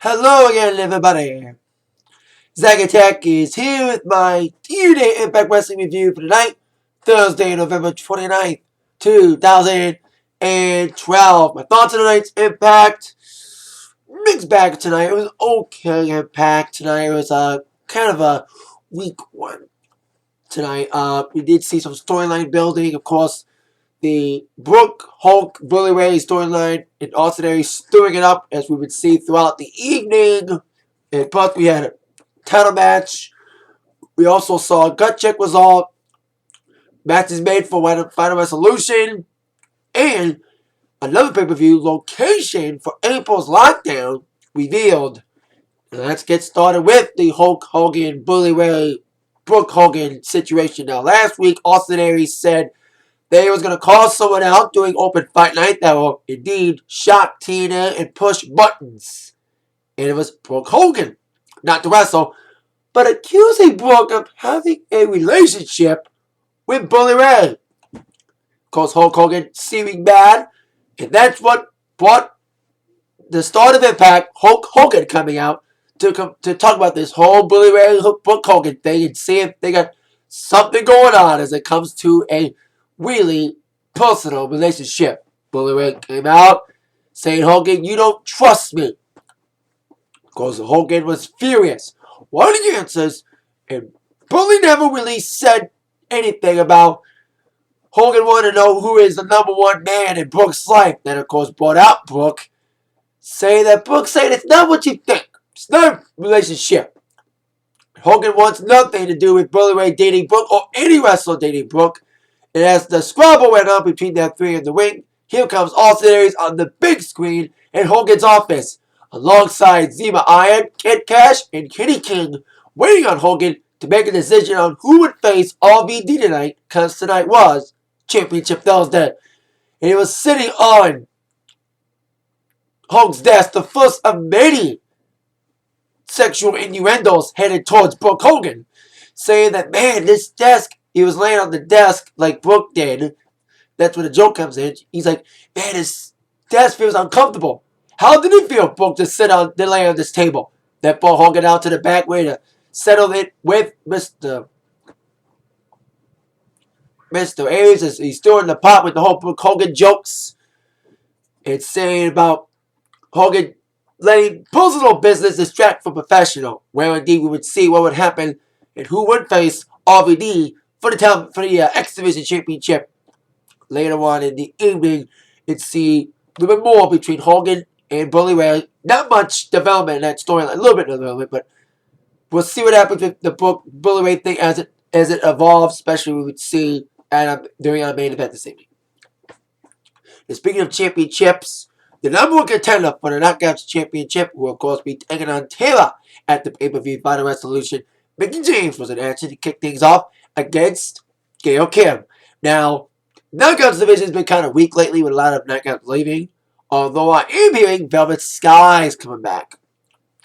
Hello again, everybody. Zach Attack is here with my TNA Impact Wrestling review for tonight, Thursday, November 29th, 2012. My thoughts on tonight's Impact. Mixed bag tonight. It was okay Impact tonight. It was kind of a weak one tonight. We did see some storyline building. Of course, the Brooke Hulk Bully Ray storyline and Austin stirring it up as we would see throughout the evening. And plus, we had a title match. We also saw Gut Check was all matches made for Final Resolution. And another pay-per-view location for April's Lockdown revealed. And let's get started with the Hulk Hogan Bully Ray Brooke Hogan situation. Now, last week, Austin Aries said they was going to call someone out during Open Fight Night that will indeed shock TNA and push buttons. And it was Brooke Hogan, not to wrestle, but accusing Brooke of having a relationship with Bully Ray. Of course, Hulk Hogan seeming bad, and that's what brought the start of Impact, Hulk Hogan coming out to talk about this whole Bully Ray Brooke Hogan thing and see if they got something going on as it comes to a really personal relationship. Bully Ray came out saying, Hogan, you don't trust me. Of course, Hogan was furious. Wanting answers, and Bully never really said anything about Hogan wanted to know who is the number one man in Brooke's life. Then, of course, brought out Brooke, saying that Brooke said it's not what you think. It's not a relationship. Hogan wants nothing to do with Bully Ray dating Brooke or any wrestler dating Brooke. And as the squabble went on between them three in the ring, here comes Austin Aries on the big screen in Hogan's office, alongside Zima Iron, Kid Cash, and Kenny King, waiting on Hogan to make a decision on who would face RVD tonight, because tonight was Championship Thursday. And he was sitting on Hogan's desk, the first of many sexual innuendos headed towards Brooke Hogan, saying that, man, this desk, he was laying on the desk like Brooke did. That's where the joke comes in. He's like, man, this desk feels uncomfortable. How did it feel, Brooke, to lay on this table? That brought Hogan out to the back way to settle it with Mr. Aries as he's stirring the pot with the whole Brooke Hogan jokes. It's saying about Hogan letting personal business distract from professional, where indeed we would see what would happen and who would face RVD for the X Division Championship. Later on in the evening, it's see a little bit more between Hogan and Bully Ray. Not much development in that storyline, a little bit of development, but we'll see what happens with the Bully Ray thing as it evolves, especially we would see during our main event this evening. And speaking of championships, the number one contender for the Knockouts Championship will, of course, be taking on Taylor at the pay-per-view Final Resolution. Mickey James was in action to kick things off against Gail Kim. Now, Knockouts division has been kind of weak lately with a lot of Knockouts leaving, although I am hearing Velvet Sky is coming back.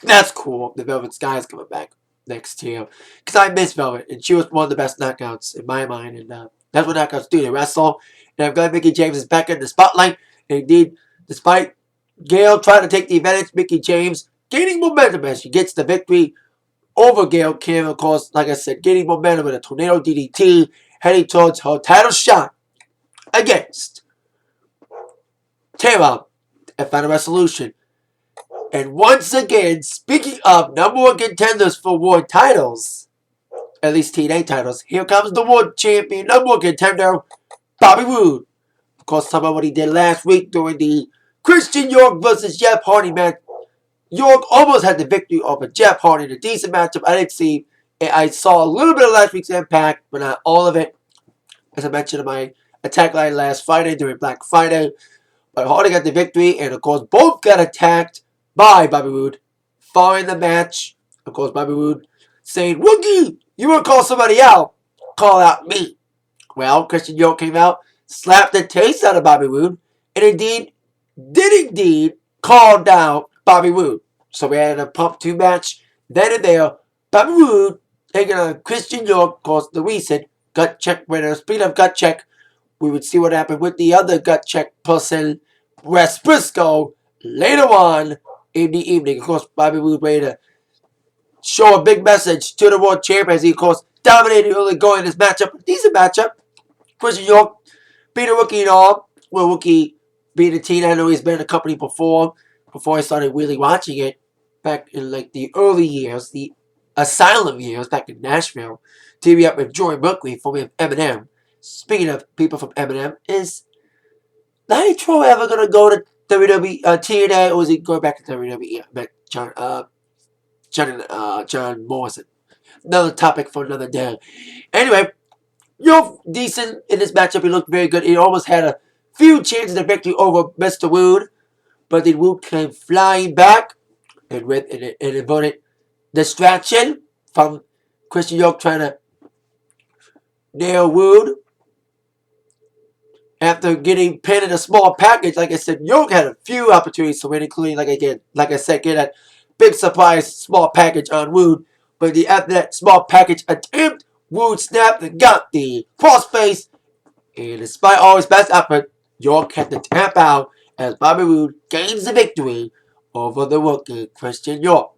That's cool, the Velvet Sky is coming back next year, because I miss Velvet, and she was one of the best Knockouts in my mind, and that's what Knockouts do, they wrestle, and I'm glad Mickey James is back in the spotlight, and indeed, despite Gail trying to take the advantage, Mickey James gaining momentum as she gets the victory over Gail Kim, of course, like I said, gaining momentum with a tornado DDT, heading towards her title shot against Taylor at Final Resolution. And once again, speaking of number one contenders for world titles, at least TNA titles, here comes the world champion, number one contender, Bobby Roode. Of course, talking about what he did last week during the Christian York versus Jeff Hardy match. York almost had the victory over Jeff Hardy in a decent matchup. I saw a little bit of last week's Impact, but not all of it. As I mentioned in my attack line last Friday during Black Friday. But Hardy got the victory, and of course, both got attacked by Bobby Roode following the match. Of course, Bobby Roode saying, Wookie, you want to call somebody out? Call out me. Well, Christian York came out, slapped the taste out of Bobby Roode, and did call down Bobby Roode. So we had a Pump 2 match. Then and there, Bobby Roode taking on Christian York, of course, the recent gut check winner. Speaking of gut check, we would see what happened with the other gut check person, Wes Briscoe, later on in the evening. Of course, Bobby Roode ready to show a big message to the world champion as he, of course, dominated early going in this matchup. A decent matchup. Christian York being a rookie and all. Well, rookie being a teen. I know he's been in the company before I started really watching it back in like the early years, the Asylum years back in Nashville. Teaming up with Joey Berkeley, formerly of Eminem. Speaking of people from Eminem, is Nitro ever gonna go to WWE, TNA, or is he going back to WWE? I met John Morrison. Another topic for another day. Anyway, you're decent in this matchup. He looked very good. He almost had a few chances of victory over Mr. Wood, but then Wood came flying back and with an inverted distraction from Christian York trying to nail Wood. After getting pinned in a small package, like I said, York had a few opportunities to win, including, like I said, get that big surprise small package on Wood. But after that small package attempt, Wood snapped and got the crossface. And despite all his best effort, York had to tap out as Bobby Roode gains the victory over the rookie Christian York.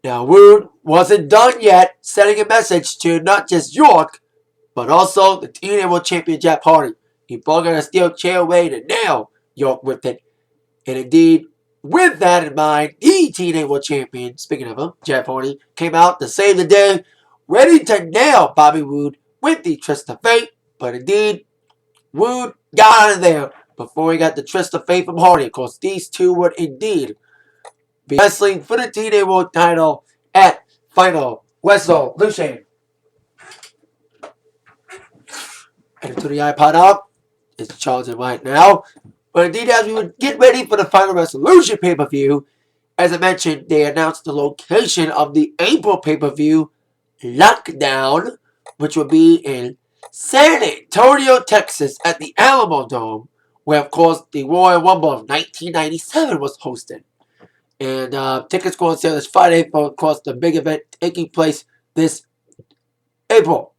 Now, Roode wasn't done yet, sending a message to not just York, but also the TNA World Champion Jeff Hardy. He brought a steel chair away to nail York with it. And indeed, with that in mind, the TNA World Champion, speaking of him, Jeff Hardy, came out to save the day, ready to nail Bobby Roode with the Twist of Fate. But indeed, Roode got out of there before he got the Twist of Fate from Hardy. Of course, these two would indeed be wrestling for the TNA World title at Final Resolution. Headed to the iPod up. It's charging right now. But indeed, as we would get ready for the Final Resolution pay-per-view, as I mentioned, they announced the location of the April pay-per-view, Lockdown, which will be in San Antonio, Texas, at the Alamo Dome, where, of course, the Royal Rumble of 1997 was hosted. And tickets go on sale this Friday for, of course, the big event taking place this April.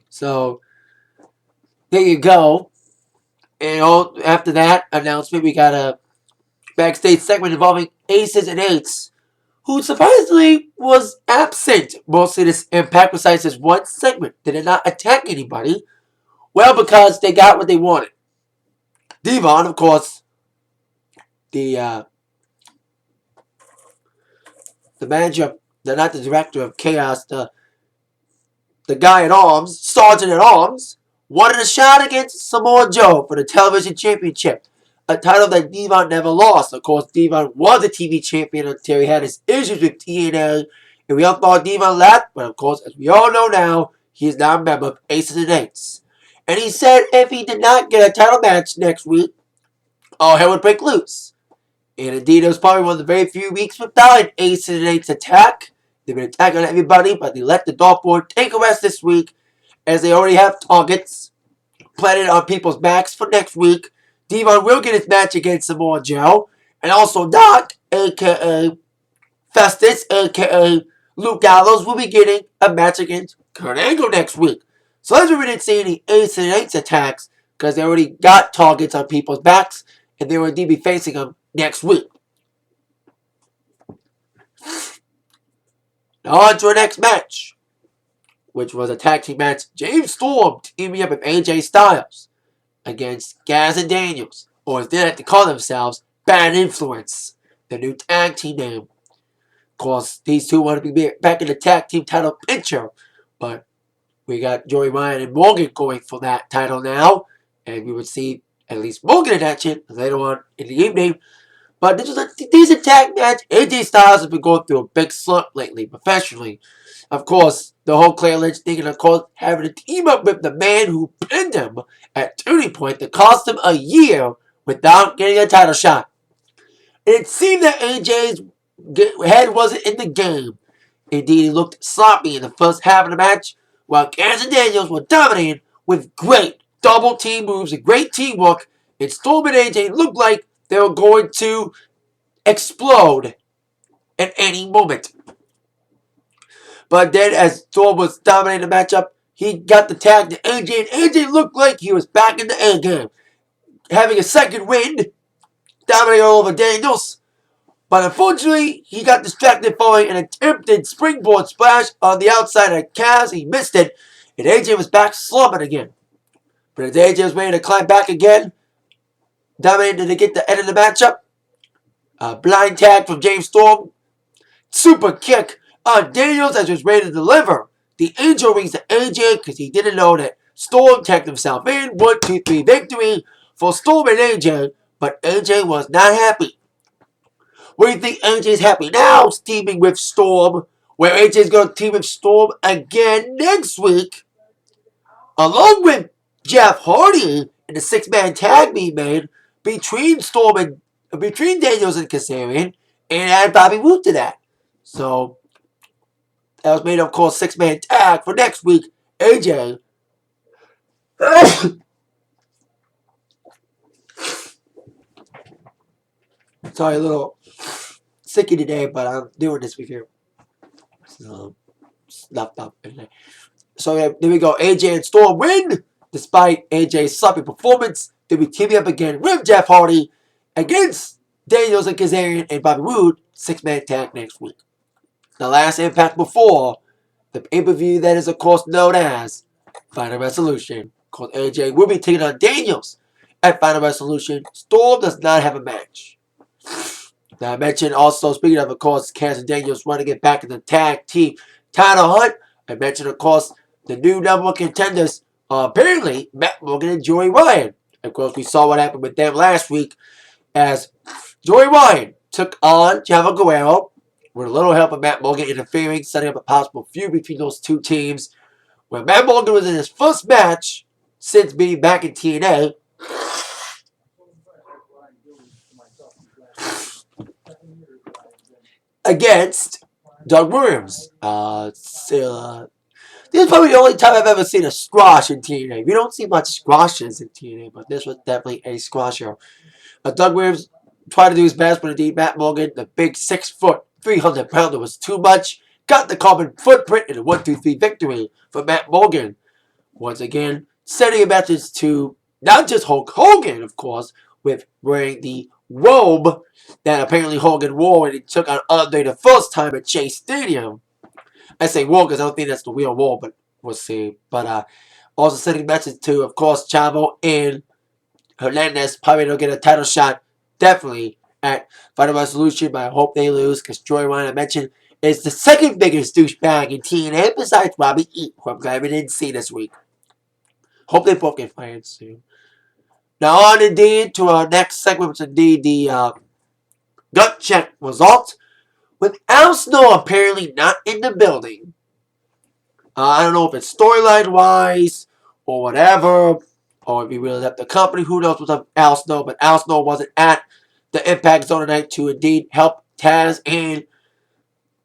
So, there you go. And after that announcement, we got a backstage segment involving Aces and Eights, who surprisingly was absent mostly this Impact besides this one segment. They did not attack anybody. Well, because they got what they wanted. Devon, of course, the manager, not the director of Chaos, the guy at arms, Sergeant at Arms, wanted a shot against Samoa Joe for the television championship, a title that Devon never lost. Of course, Devon was a TV champion until he had his issues with TNA, and we all thought Devon left, but of course, as we all know now, he is now a member of Aces and Eights. And he said if he did not get a title match next week, all hell would break loose. And indeed, it was probably one of the very few weeks without an Aces and Eights attack. They've been attacking everybody, but they let the dartboard take a rest this week, as they already have targets planted on people's backs for next week. Devon will get his match against Samoa Joe, and also Doc, aka Festus, aka Luke Gallows, will be getting a match against Kurt Angle next week. So as we didn't see any Aces and Eights attacks, because they already got targets on people's backs, and they will indeed be facing them next week. Now on to our next match, which was a tag team match. James Storm teaming up with AJ Styles against Gaz and Daniels, or as they like to call themselves, Bad Influence, the new tag team name. Of course, these two want to be back in the tag team title picture, but we got Joey Ryan and Morgan going for that title now, and we would see at least Morgan in action later on in the evening. But this was a decent tag match. AJ Styles has been going through a big slump lately, professionally. Of course, the whole Clay Lynch thing, and of course, having to team up with the man who pinned him at Turning Point that cost him a year without getting a title shot. It seemed that AJ's head wasn't in the game. Indeed, he looked sloppy in the first half of the match, while Gaz and Daniels were dominating with great double team moves and great teamwork. And Storm and AJ looked like they were going to explode at any moment. But then, as Storm was dominating the matchup, he got the tag to AJ, and AJ looked like he was back in the A game, having a second win, dominating all over Daniels. But unfortunately, he got distracted following an attempted springboard splash on the outside of Kaz. He missed it, and AJ was back slumping again. But as AJ was ready to climb back again, dominated to get the end of the matchup, a blind tag from James Storm, super kick on Daniels as he was ready to deliver. The angel rings to AJ because he didn't know that Storm tagged himself in. 1, 2, 3 victory for Storm and AJ, but AJ was not happy. What do you think AJ's happy now, teaming with Storm, where AJ's going to team with Storm again next week, along with Jeff Hardy in the 6-man tag being made between Daniels and Kazarian, and add Bobby Roode to that. So that was made, of course, 6-man tag for next week. AJ. Sorry, a little sicky today, but I'm doing this with you. So, stuffed up. So there we go. AJ and Storm win, despite AJ's sloppy performance. They'll be teaming up again with Jeff Hardy against Daniels and Kazarian and Bobby Roode. 6-man tag next week. The last Impact before the pay-per-view that is, of course, known as Final Resolution. Of course, AJ will be taking on Daniels at Final Resolution. Storm does not have a match. Now, I mentioned also, speaking of course, Kaz and Daniels want to get back in the tag team title hunt. I mentioned, of course, the new number one contenders are apparently Matt Morgan and Joey Ryan. Of course, we saw what happened with them last week as Joey Ryan took on Chavo Guerrero with a little help of Matt Morgan interfering, setting up a possible feud between those two teams. When Matt Morgan was in his first match since being back in TNA, against Doug Williams. This is probably the only time I've ever seen a squash in TNA. We don't see much squashes in TNA, but this was definitely a squasher. Doug Williams tried to do his best, but indeed Matt Morgan, the big 6-foot, 300-pounder, was too much. Got the carbon footprint in a 1-2-3 victory for Matt Morgan. Once again, sending a message to not just Hulk Hogan, of course, with wearing the robe that apparently Hogan wore when he took on Andre the first time at Chase Stadium. I say wore because I don't think that's the real war, but we'll see. But also sending a message to, of course, Chavo and Hernandez. Probably don't get a title shot, definitely, at Final Resolution, but I hope they lose because Joey Ryan, I mentioned, is the second biggest douchebag in TNA besides Robbie E., who I'm glad we didn't see this week. Hope they both get fired soon. Now on indeed to our next segment, which is indeed the gut check result. With Al Snow apparently not in the building. I don't know if it's storyline wise or whatever, or if he really left the company. Who knows what's up with Al Snow? But Al Snow wasn't at the Impact Zone tonight to indeed help Taz and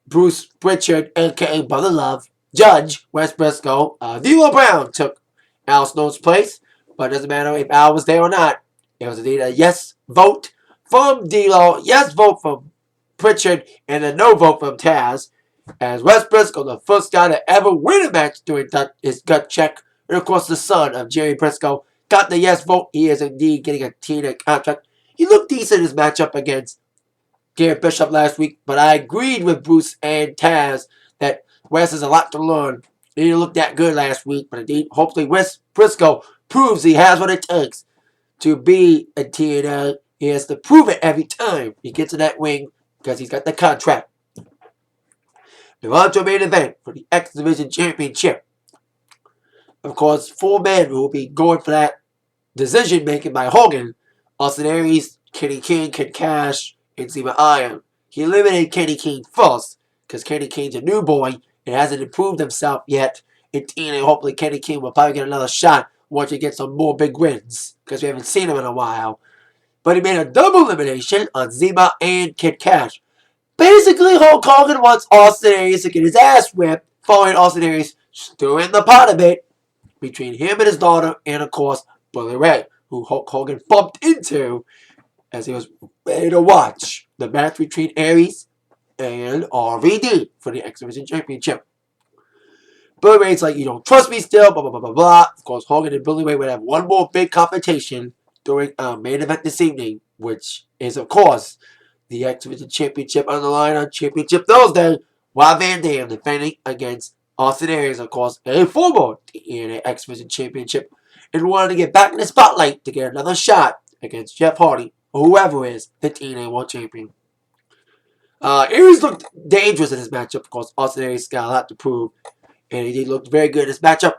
Bruce Pritchard, aka Brother Love, judge Wes Briscoe. D'Lo Brown took Al Snow's place, but it doesn't matter if Al was there or not. It was indeed a yes vote from D'Lo, yes vote from Pritchard, and a no vote from Taz. As Wes Briscoe, the first guy to ever win a match during his gut check, and of course the son of Jerry Briscoe, got the yes vote. He is indeed getting a TNA contract. He looked decent in his matchup against Garrett Bishop last week, but I agreed with Bruce and Taz that Wes has a lot to learn. He didn't look that good last week, but indeed, hopefully Wes Briscoe proves he has what it takes to be a TNA. He has to prove it every time he gets in that ring because he's got the contract. We're on to a main event for the X Division Championship. Of course, 4 men will be going for that decision making by Hogan. Austin Aries, Kenny King, Kid Cash, and Zima Iron. He eliminated Kenny King first because Kenny King's a new boy and hasn't improved himself yet in TNA. Hopefully Kenny King will probably get another shot once he gets some more big wins because we haven't seen him in a while. But he made a double elimination on Zima and Kid Cash. Basically, Hulk Hogan wants Austin Aries to get his ass whipped, following Austin Aries stirring the pot a bit between him and his daughter, and of course, Bully Ray, who Hulk Hogan bumped into as he was ready to watch the match between Aries and RVD for the X Division Championship. Billy Ray's like, you don't trust me still, blah, blah, blah, blah, blah. Of course, Hogan and Billy Ray would have one more big confrontation during main event this evening, which is, of course, the X Division Championship on the line on Championship Thursday, while Van Dam defending against Austin Aries, of course, a former TNA X Division Championship, and wanted to get back in the spotlight to get another shot against Jeff Hardy, or whoever is the TNA World Champion. Aries looked dangerous in this matchup. Of course, Austin Aries got a lot to prove, and he looked very good in this matchup.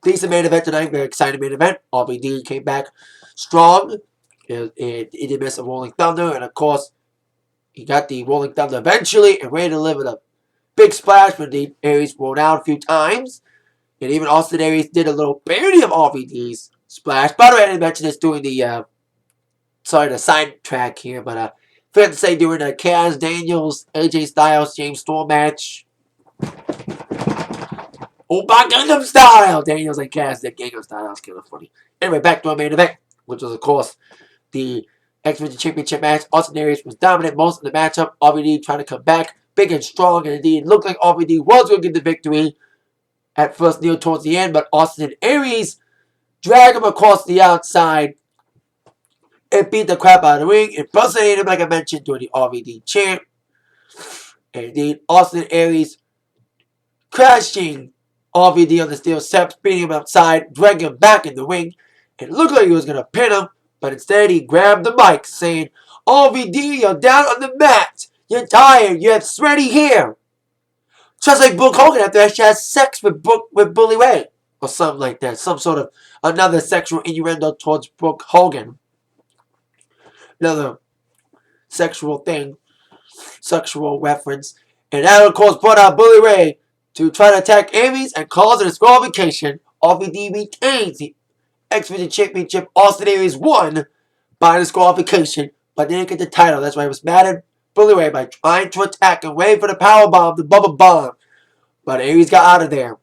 Decent main event tonight, very exciting main event. RVD came back strong. He did miss a Rolling Thunder, and of course, he got the Rolling Thunder eventually, and Ray delivered a big splash when the Aries rolled out a few times. And even Austin Aries did a little parody of RVD's splash. By the way, I didn't mention this during the, the sidetrack here, but fair to say during the Kaz Daniels, AJ Styles, James Storm match, Opa Gangnam Style! Daniels and Kaz did Gangnam Style. That was kind of funny. Anyway, back to our main event, which was, of course, the X Division Championship match. Austin Aries was dominant most of the matchup. RVD trying to come back big and strong, and indeed looked like RVD was going to get the victory at first near towards the end, but Austin Aries dragged him across the outside and beat the crap out of the ring, impersonated him like I mentioned during the RVD chant. And indeed, Austin Aries crashing RVD on the steel steps, beating him outside, dragging him back in the ring. It looked like he was going to pin him, but instead he grabbed the mic saying, RVD, you're down on the mat. You're tired. You have sweaty hair. Just like Brooke Hogan after she has sex with Bully Ray. Or something like that. Some sort of another sexual innuendo towards Brooke Hogan. Another sexual thing. Sexual reference. And that, of course, brought out Bully Ray to try to attack Aries and cause a disqualification. RVD retains the X Division Championship. Austin Aries won by disqualification, but didn't get the title. That's why he was mad at Bully Ray by trying to attack and wait for the powerbomb, the bubble bomb. But Aries got out of there.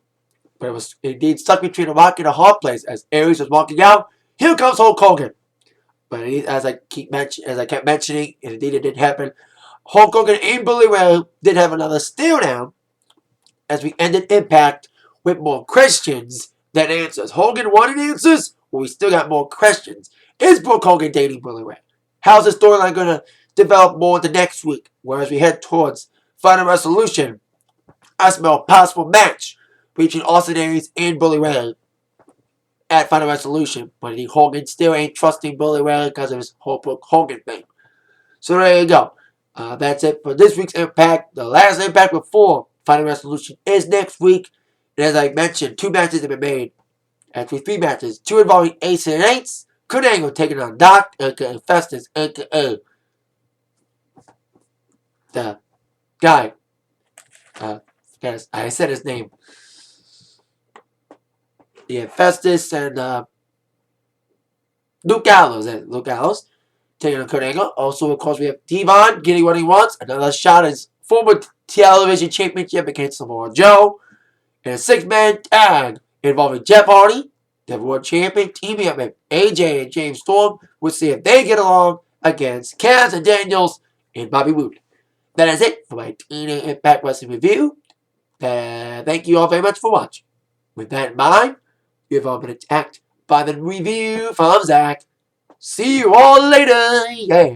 But it was indeed stuck between a rock and a hard place as Aries was walking out. Here comes Hulk Hogan. But as I kept mentioning, and indeed it did happen, Hulk Hogan and Bully Ray did have another stare down as we ended Impact with more questions than answers. Hogan wanted answers, but we still got more questions. Is Brooke Hogan dating Bully Ray? How's the storyline going to develop more the next week? Whereas we head towards Final Resolution, I smell a possible match between Austin Aries and Bully Ray at Final Resolution. But Hogan still ain't trusting Bully Ray because of his whole Brooke Hogan thing. So there you go. That's it for this week's Impact. The last Impact before Final Resolution is next week. And as I mentioned, 2 matches have been made. Actually, 3 matches. 2 involving Ace and Eights. Kurt Angle taking on Doc, a.k.a. Festus, a.k.a. the guy. I said his name. Yeah, Festus and Luke Gallows. Luke Gallows taking on Kurt Angle. Also, of course, we have Devon getting what he wants. Another shot at his former television championship against Samoa Joe. And a 6-man tag involving Jeff Hardy, the world champion, teaming up with AJ and James Storm. We'll see if they get along against Kaz and Daniels and Bobby Roode. That is it for my TNA Impact Wrestling review. Thank you all very much for watching. With that in mind, you've all been attacked by the review from Zach. See you all later. Yeah.